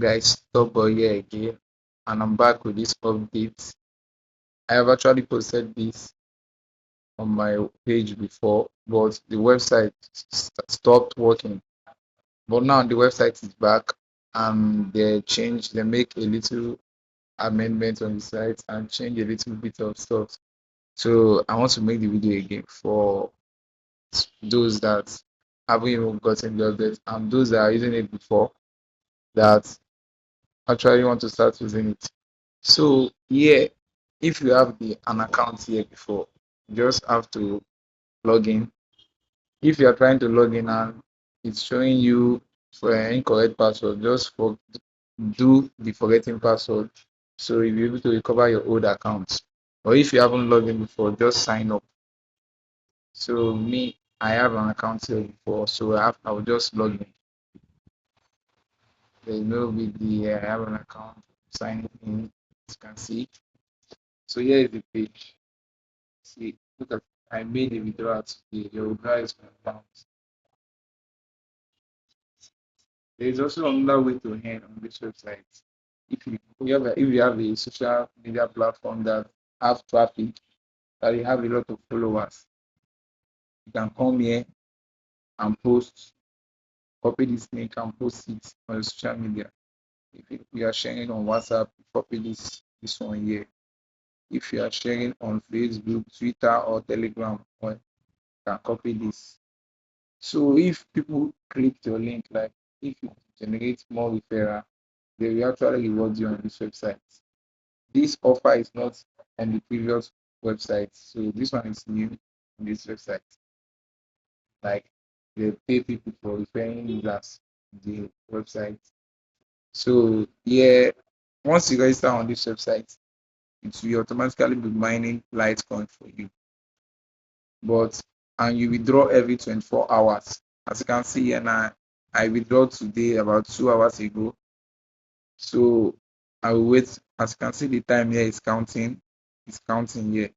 Guys, stop by here again, and I'm back with this update. I have actually posted this on my page before, but the website stopped working. But now the website is back, and they make a little amendment on the site and change a little bit of stuff. So I want to make the video again for those that haven't even gotten the update and those that are using it before that actually want to start using it. So yeah, if you have an account here before, you just have to log in. If you are trying to log in and it's showing you for an incorrect password, do the forgetting password so you'll be able to recover your old account. Or if you haven't logged in before, just sign up. So me, I have an account here before, so I will just log in. There's no big deal. I have an account, sign in, as you can see. So here is the page. See, look at I made a withdrawal today. Your withdrawal is confirmed. There is also another way to earn on this website. If you have a social media platform that have traffic, that you have a lot of followers, you can come here and post, copy this link and post it on your social media. If you are sharing on WhatsApp, copy this one here. If you are sharing on Facebook, Twitter, or Telegram, you can copy this. So if people click your link, like if you generate more referral, they will actually reward you on this website. This offer is not on the previous website, so this one is new on this website. Like they pay people for referring users to the website. So yeah, once you register on this website, it will automatically be mining Litecoin for you. And you withdraw every 24 hours. As you can see here now, I withdraw today about 2 hours ago. So I will wait. As you can see, the time here is counting. It's counting here.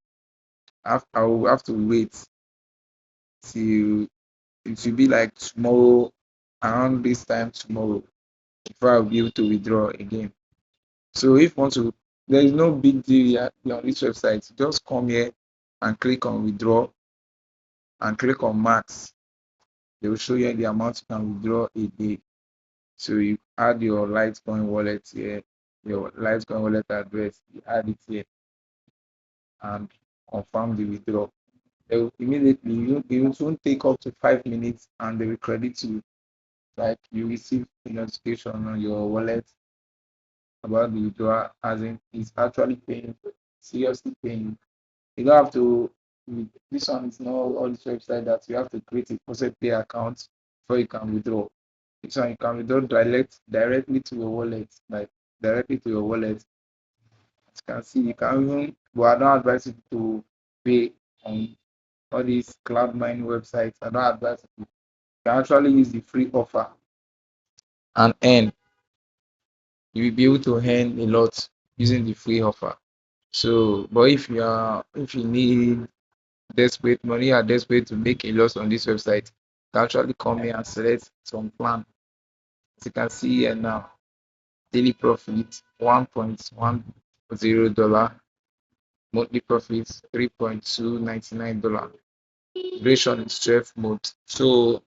I will have to wait till it will be like tomorrow, around this time tomorrow, before I'll be able to withdraw again. So if you want to, there is no big deal here on this website. Just come here and click on withdraw and click on max. They will show you the amount you can withdraw a day. So you add your Litecoin wallet here, your Litecoin wallet address, you add it here and confirm the withdrawal. They will immediately, it won't take up to 5 minutes and they will credit you. Like you receive a notification on your wallet about the withdrawal, as in it's actually paying, seriously paying. You don't have to, this one is not all this website that you have to create a post pay account before you can withdraw. This one you can withdraw directly to your wallet, like directly to your wallet. As you can see, you can even, but I don't advise you to pay on all these cloud mining websites. I don't advise you. You can actually use the free offer and earn. You will be able to earn a lot using the free offer. So, but if you need desperate money, you are desperate to make a loss on this website, you can actually come here and select some plan. As you can see here now, daily profit $1.10, monthly profits $3.299. Duration is 12 months. So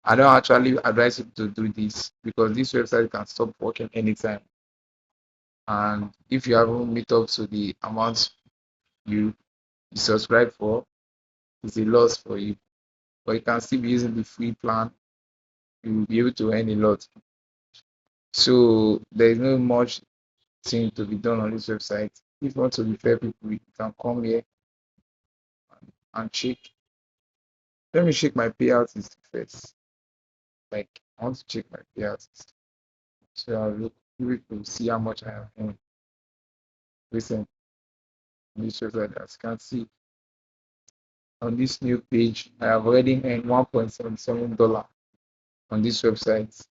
I don't actually advise you to do this because this website can stop working anytime. And if you haven't meet up to the amount you subscribe for, it's a loss for you. But you can still be using the free plan. You will be able to earn a lot. So there is no much thing to be done on this website. If you want to refer people, you can come here and check. Let me check my payouts first. Like I want to check my payouts. So I'll look to see how much I have earned recently on this website. As you can see on this new page, I have already earned $1.77 on this website.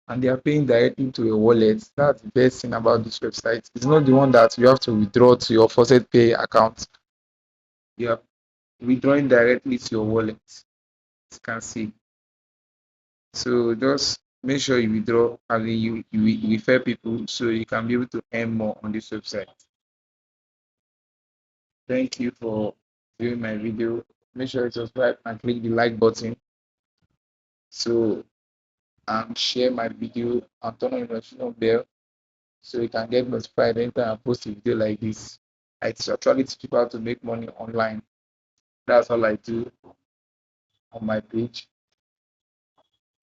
And they are paying directly to your wallet. That's the best thing about this website. It's not the one that you have to withdraw to your faucet pay account. You are withdrawing directly to your wallet. As you can see. So just make sure you withdraw and then you refer people so you can be able to earn more on this website. Thank you for viewing my video. Make sure you subscribe and click the like button so share my video and turn on the notification bell so you can get notified anytime I post a video like this. I actually teach people how to make money online. That's all I do on my page,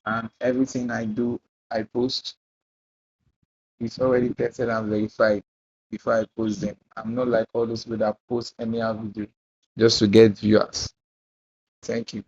and everything I do, I post is already tested and verified before I post them. I'm not like all those people that post anyhow video just to get viewers. Thank you.